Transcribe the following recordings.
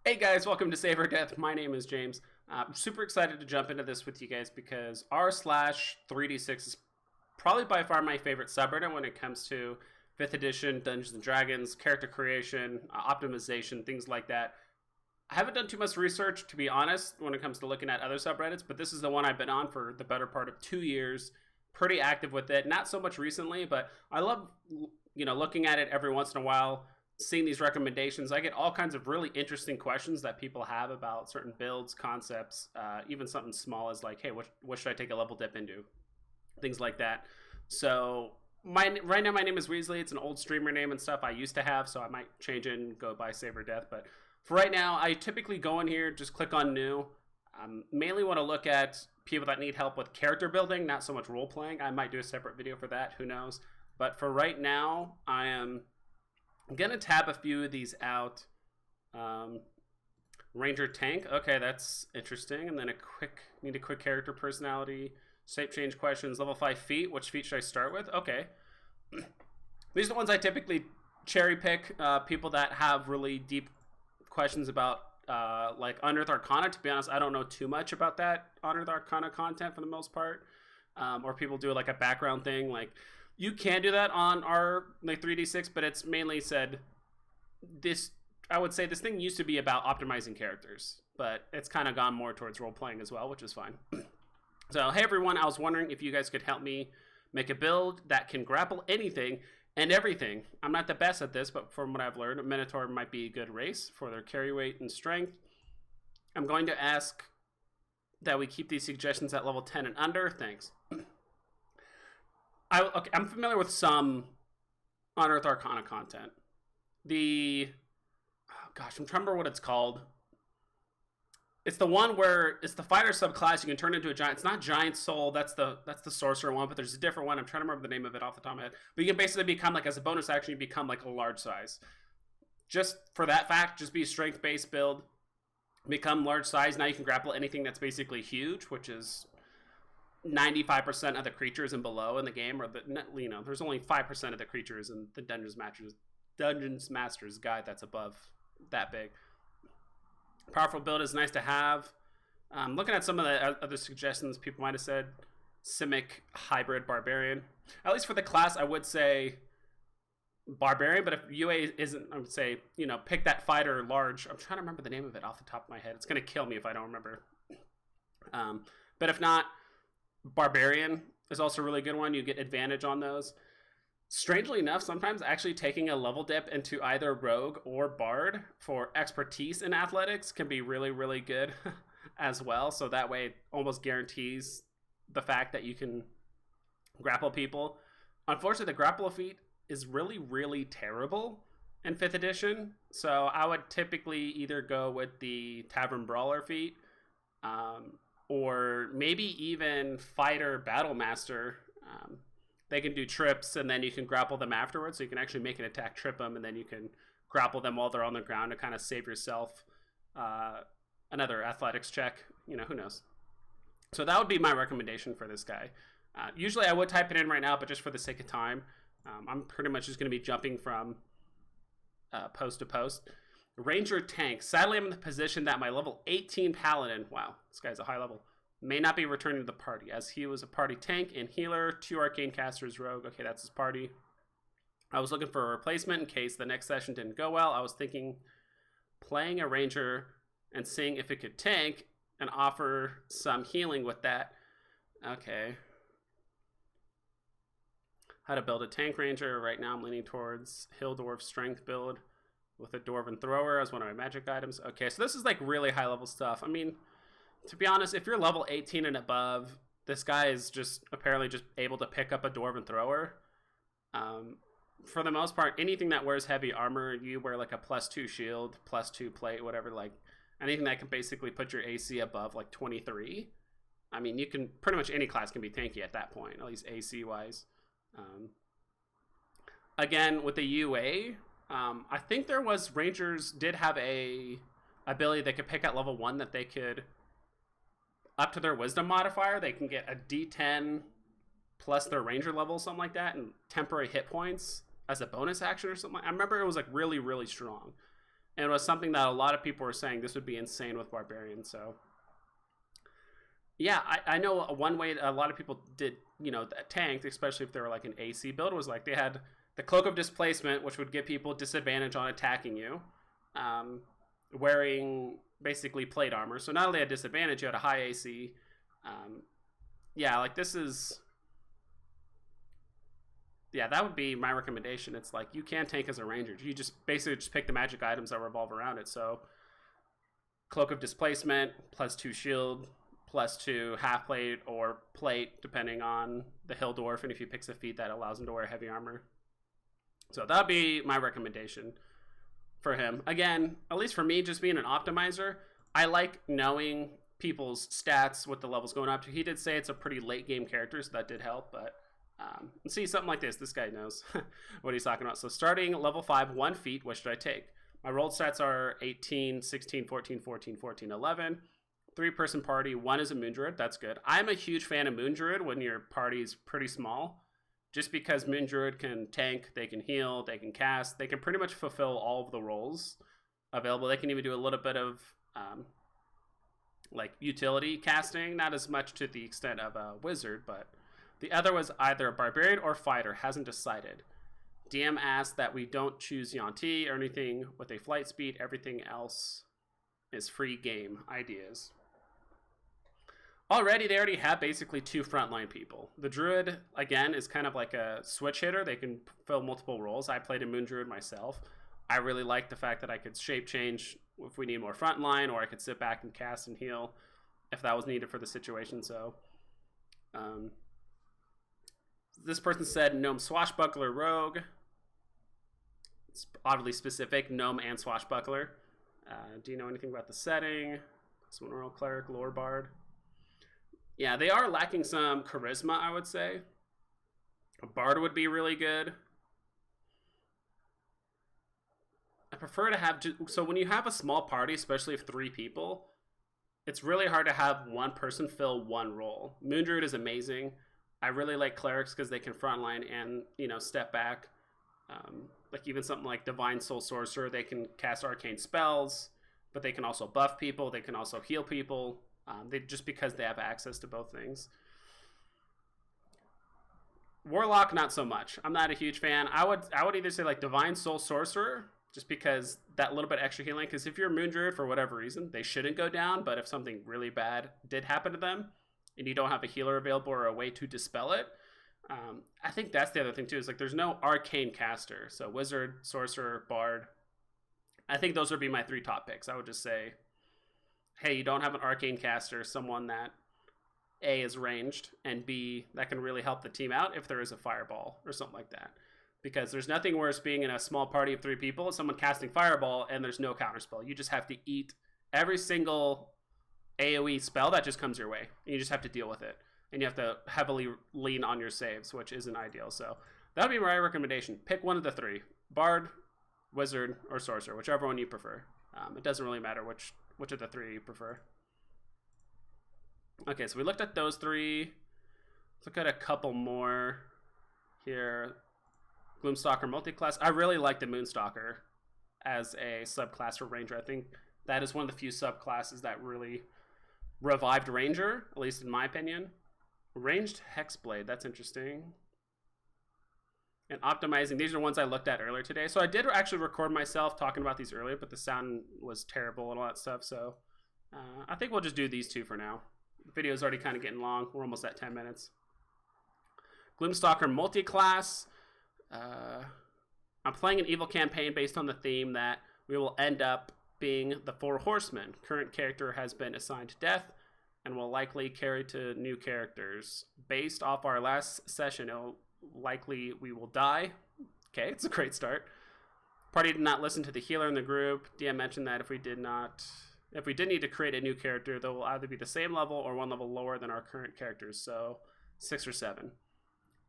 Hey guys, welcome to Save or Death. My name is James. I'm super excited to jump into this with you guys because r/3d6 is probably by far my favorite subreddit when it comes to 5th edition Dungeons and Dragons, character creation, optimization, things like that. I haven't done too much research, to be honest, when it comes to looking at other subreddits, but this is the one I've been on for the better part of 2 years. Pretty active with it. Not so much recently, but I love, looking at it every once in a while, seeing these recommendations. I get all kinds of really interesting questions that people have about certain builds, concepts, even something small as like, hey, what should I take a level dip into? Things like that. So right now my name is Weasley. It's an old streamer name and stuff I used to have, so I might change it and go by Save or Death. But for right now, I typically go in here, just click on new. Mainly want to look at people that need help with character building, not so much role playing. I might do a separate video for that, who knows. But for right now, I'm going to tab a few of these out. Ranger Tank, okay, that's interesting. And then need a quick character personality, shape change questions, level 5 feat. Which feat should I start with? Okay. These are the ones I typically cherry pick, people that have really deep questions about like Unearthed Arcana. To be honest, I don't know too much about that Unearthed Arcana content for the most part. Or people do like a background thing. Like you can do that on our like 3d6, but it's mainly said this. I would say this thing used to be about optimizing characters, but it's kind of gone more towards role playing as well, which is fine. So hey everyone, I was wondering if you guys could help me make a build that can grapple anything and everything. I'm not the best at this, but from what I've learned, a Minotaur might be a good race for their carry weight and strength. I'm going to ask that we keep these suggestions at level 10 and under. Thanks. I'm familiar with some Unearthed Arcana content. I'm trying to remember what it's called. It's the one where it's the fighter subclass. You can turn into a giant. It's not giant soul. That's the sorcerer one, but there's a different one. I'm trying to remember the name of it off the top of my head. But you can basically become like, as a bonus action, you become like a large size. Just for that fact, just be a strength based build. Become large size. Now you can grapple anything that's basically huge, which is 95% of the creatures and below in the game, or there's only 5% of the creatures in the Dungeons Master's guide that's above that big. Powerful build is nice to have. Looking at some of the other suggestions people might have said, Simic Hybrid Barbarian. At least for the class, I would say Barbarian, but if UA isn't, I would say, pick that fighter large. I'm trying to remember the name of it off the top of my head. It's going to kill me if I don't remember. But if not, Barbarian is also a really good one. You get advantage on those. Strangely enough, sometimes actually taking a level dip into either Rogue or Bard for expertise in athletics can be really, really good as well. So that way it almost guarantees the fact that you can grapple people. Unfortunately, the grapple feat is really, really terrible in 5th edition. So I would typically either go with the Tavern Brawler feat, or maybe even Fighter Battle Master. They can do trips, and then you can grapple them afterwards. So you can actually make an attack, trip them, and then you can grapple them while they're on the ground to kind of save yourself another athletics check. Who knows? So that would be my recommendation for this guy. Usually I would type it in right now, but just for the sake of time, I'm pretty much just going to be jumping from post to post. Ranger Tank. Sadly, I'm in the position that my level 18 Paladin, wow, this guy's a high level, may not be returning to the party, as he was a party tank and healer, 2 arcane casters, rogue. Okay, that's his party. I was looking for a replacement in case the next session didn't go well. I was thinking playing a ranger and seeing if it could tank and offer some healing with that. Okay. How to build a tank ranger. Right now I'm leaning towards Hill Dwarf strength build with a Dwarven Thrower as one of my magic items. Okay, so this is like really high level stuff. I mean, to be honest, if you're level 18 and above, this guy is just apparently just able to pick up a Dwarven Thrower. For the most part, anything that wears heavy armor, you wear like a +2 shield, +2 plate, whatever, like anything that can basically put your AC above like 23. I mean, you can pretty much any class can be tanky at that point, at least AC wise. Again, with the UA, I think there was Rangers did have a ability they could pick at level 1 that they could, up to their wisdom modifier, they can get a D10 plus their ranger level, something like that, and temporary hit points as a bonus action or something. I remember it was like really, really strong. And it was something that a lot of people were saying this would be insane with Barbarian. So yeah, I know one way a lot of people did, tanked, especially if they were like an AC build, was like they had the Cloak of Displacement, which would give people disadvantage on attacking you, wearing basically plate armor. So not only a disadvantage, you had a high AC. Yeah, like this is... Yeah, that would be my recommendation. It's like you can tank as a ranger. You just basically just pick the magic items that revolve around it. So Cloak of Displacement, +2 shield, +2 half plate or plate, depending on the hill dwarf, and if he picks a feat that allows him to wear heavy armor. So that would be my recommendation for him. Again, at least for me, just being an optimizer, I like knowing people's stats, what the level's going up to. He did say it's a pretty late game character, so that did help, but see, something like this guy knows what he's talking about. So starting level 5, 1 feat, what should I take? My rolled stats are 18, 16, 14, 14, 14, 11. 3-person party, 1 is a Moon Druid. That's good. I'm a huge fan of Moon Druid when your party's pretty small, just because Moon Druid can tank, they can heal, they can cast, they can pretty much fulfill all of the roles available. They can even do a little bit of like utility casting, not as much to the extent of a wizard, but the other was either a barbarian or fighter, hasn't decided. DM asked that we don't choose Yanti or anything with a flight speed. Everything else is free game ideas. They already have basically 2 frontline people. The Druid, again, is kind of like a switch hitter. They can fill multiple roles. I played a Moon Druid myself. I really like the fact that I could shape change if we need more frontline, or I could sit back and cast and heal if that was needed for the situation. So, this person said Gnome Swashbuckler Rogue. It's oddly specific, Gnome and Swashbuckler. Do you know anything about the setting? Sworn Royal Cleric, Lore Bard. Yeah, they are lacking some charisma, I would say. A Bard would be really good. I prefer to have... So when you have a small party, especially of 3 people, it's really hard to have one person fill one role. Moon Druid is amazing. I really like Clerics because they can frontline and, step back. Like even something like Divine Soul Sorcerer, they can cast arcane spells, but they can also buff people. They can also heal people. Just because they have access to both things. Warlock, not so much. I'm not a huge fan. I would either say like Divine Soul Sorcerer, just because that little bit extra healing. Because if you're a Moon Druid for whatever reason, they shouldn't go down. But if something really bad did happen to them, and you don't have a healer available or a way to dispel it, I think that's the other thing too. Is like there's no arcane caster. So Wizard, Sorcerer, Bard. I think those would be my 3 top picks. I would just say, hey, you don't have an arcane caster, someone that A, is ranged, and B, that can really help the team out if there is a fireball or something like that. Because there's nothing worse being in a small party of 3 people, someone casting fireball, and there's no counterspell. You just have to eat every single AoE spell that just comes your way, and you just have to deal with it. And you have to heavily lean on your saves, which isn't ideal. So that would be my recommendation. Pick one of the 3. Bard, Wizard, or Sorcerer, whichever one you prefer. It doesn't really matter which of the 3 you prefer. Okay, so we looked at those 3. Let's look at a couple more here. Gloomstalker multiclass. I really like the Moonstalker as a subclass for Ranger. I think that is one of the few subclasses that really revived Ranger, at least in my opinion. Ranged Hexblade, that's interesting. And optimizing, these are ones I looked at earlier today. So I did actually record myself talking about these earlier, but the sound was terrible and all that stuff. So I think we'll just do these 2 for now. The video is already kind of getting long. We're almost at 10 minutes. Gloomstalker multiclass. I'm playing an evil campaign based on the theme that we will end up being the 4 horsemen. Current character has been assigned to death and will likely carry to new characters. Based off our last session, likely we will die. Okay, it's a great start. Party did not listen to the healer in the group. DM mentioned that if we did need to create a new character, they will either be the same level or 1 level lower than our current characters, so 6 or 7.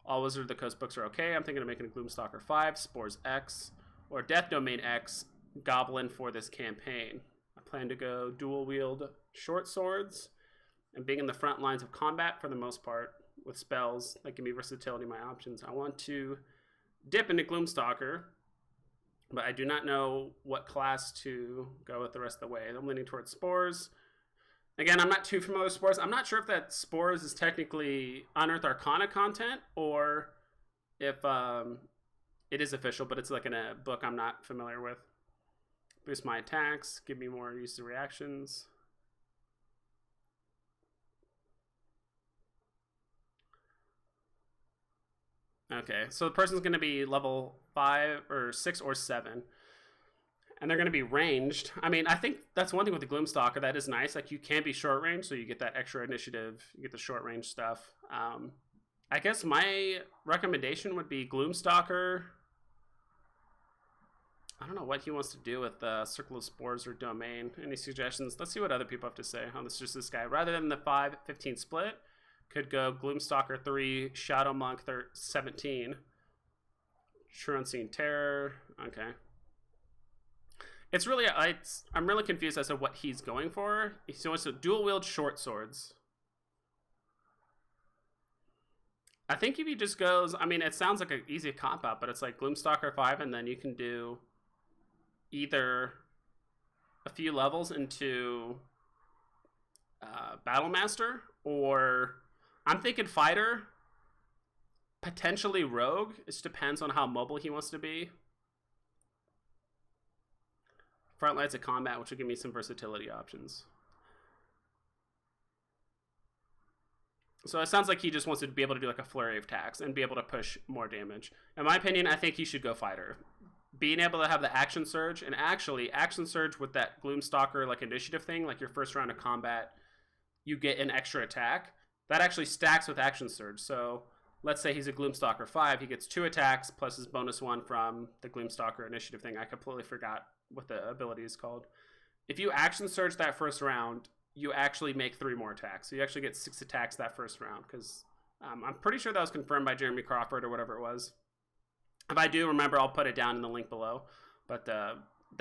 All Wizard of the Coast books are okay. I'm thinking of making a Gloomstalker 5, Spores X, or Death Domain X, Goblin for this campaign. I plan to go dual wield short swords and being in the front lines of combat for the most part with spells that give me versatility in my options. I want to dip into Gloomstalker but I do not know what class to go with the rest of the way. I'm leaning towards Spores. Again, I'm not too familiar with Spores. I'm not sure if that Spores is technically Unearthed Arcana content or if it is official, but it's like in a book I'm not familiar with. Boost my attacks, give me more use of reactions. Okay, so the person's going to be level 5 or 6 or 7. And they're going to be ranged. I mean, I think that's one thing with the Gloomstalker that is nice. Like, you can be short range, so you get that extra initiative. You get the short range stuff. I guess my recommendation would be Gloomstalker. I don't know what he wants to do with the Circle of Spores or Domain. Any suggestions? Let's see what other people have to say on this. Just this guy. Rather than the 5-15 split, could go Gloomstalker 3, Shadow Monk 17, True Unseen Terror. Okay. It's really, I'm really confused as to what he's going for. He wants to dual wield short swords. I think if he just goes, I mean, it sounds like an easy cop out, but it's like Gloomstalker 5, and then you can do either a few levels into Battlemaster, or I'm thinking Fighter, potentially Rogue. It just depends on how mobile he wants to be. Front lines of combat, which will give me some versatility options. So it sounds like he just wants to be able to do like a flurry of attacks and be able to push more damage. In my opinion, I think he should go Fighter. Being able to have the action surge, and actually action surge with that Gloomstalker like initiative thing, like your first round of combat, you get an extra attack. That actually stacks with action surge. So let's say he's a Gloomstalker 5, he gets 2 attacks plus his bonus 1 from the Gloomstalker initiative thing. I completely forgot what the ability is called. If you action surge that first round, you actually make 3 more attacks. So you actually get 6 attacks that first round, because I'm pretty sure that was confirmed by Jeremy Crawford or whatever it was. If I do remember, I'll put it down in the link below. But that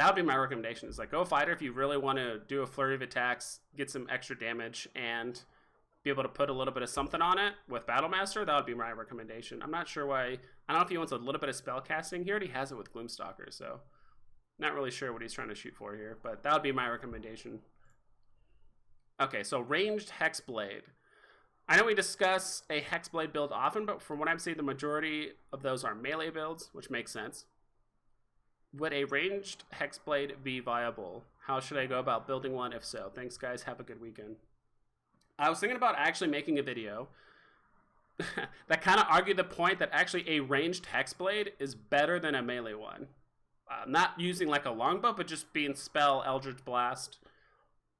would be my recommendation. Is like, go Fighter if you really want to do a flurry of attacks, get some extra damage, and be able to put a little bit of something on it with Battlemaster. That would be my recommendation. I'm not sure why. I don't know if he wants a little bit of spell casting. He already has it with Gloomstalker, so not really sure what he's trying to shoot for here. But that would be my recommendation. Okay, so ranged Hexblade. I know we discuss a Hexblade build often, but from what I'm seeing, the majority of those are melee builds, which makes sense. Would a ranged Hexblade be viable? How should I go about building one if so? Thanks, guys. Have a good weekend. I was thinking about actually making a video that kind of argued the point that actually a ranged Hexblade is better than a melee one. Not using like a longbow, but just being spell, Eldritch Blast,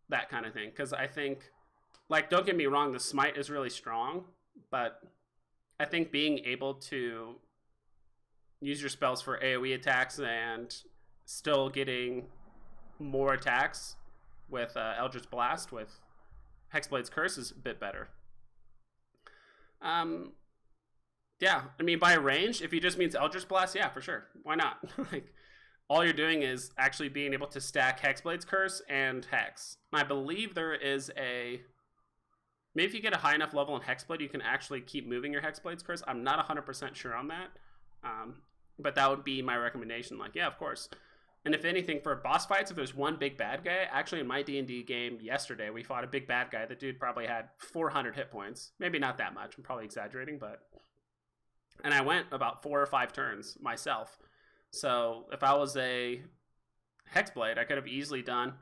that kind of thing. Because I think, like, don't get me wrong, the smite is really strong, but I think being able to use your spells for AoE attacks and still getting more attacks with Eldritch Blast with Hexblade's Curse is a bit better. Yeah, I mean, by range, if he just means Eldritch Blast, yeah, for sure. Why not? Like, all you're doing is actually being able to stack Hexblade's Curse and Hex. I believe there is a... Maybe if you get a high enough level in Hexblade, you can actually keep moving your Hexblade's Curse. I'm not 100% sure on that. But that would be my recommendation. Like, yeah, of course. And if anything, for boss fights, if there's one big bad guy, actually in my D&D game yesterday, we fought a big bad guy. The dude probably had 400 hit points. Maybe not that much. I'm probably exaggerating, but... And I went about 4 or 5 turns myself. So if I was a Hexblade, I could have easily done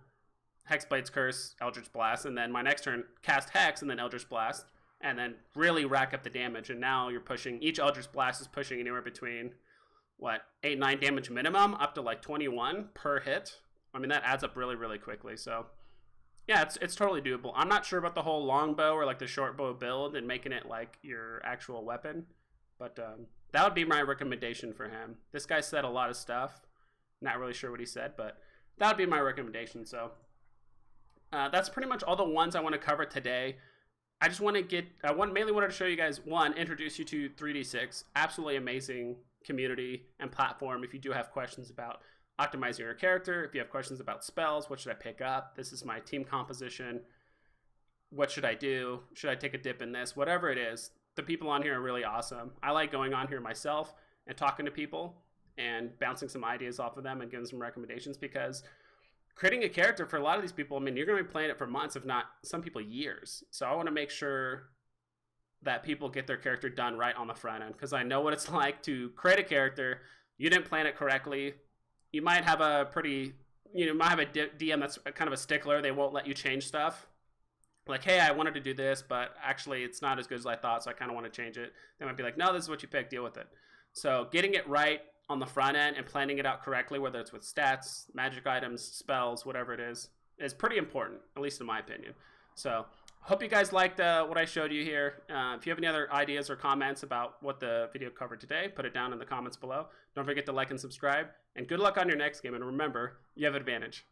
Hexblade's Curse, Eldritch Blast, and then my next turn cast Hex and then Eldritch Blast, and then really rack up the damage. And now you're pushing, each Eldritch Blast is pushing anywhere between, 8-9 damage minimum, up to like 21 per hit. I mean, that adds up really, really quickly. So yeah, it's totally doable. I'm not sure about the whole longbow or like the short bow build and making it like your actual weapon, but that would be my recommendation for him. This guy said a lot of stuff. Not really sure what he said, but that would be my recommendation. So that's pretty much all the ones I want to cover today. I just want to get, mainly wanted to show you guys, introduce you to 3D6. Absolutely amazing community and platform. If you do have questions about optimizing your character, if you have questions about spells, what should I pick up? This is my team composition. What should I do? Should I take a dip in this? Whatever it is, the people on here are really awesome. I like going on here myself and talking to people. and bouncing some ideas off of them and giving some recommendations, because creating a character for a lot of these people, I mean, you're going to be playing it for months, if not some people years. So I want to make sure that people get their character done right on the front end, because I know what it's like to create a character. You didn't plan it correctly. You might have a might have a DM that's kind of a stickler. They won't let you change stuff. Like, hey, I wanted to do this, but actually it's not as good as I thought, so I kind of want to change it. They might be like, no, this is what you picked, deal with it. So getting it right on the front end and planning it out correctly, whether it's with stats, magic items, spells, whatever it is pretty important, at least in my opinion. So hope you guys liked what I showed you here. If you have any other ideas or comments about what the video covered today, put it down in the comments below. Don't forget to like and subscribe, and good luck on your next game. And remember, you have advantage.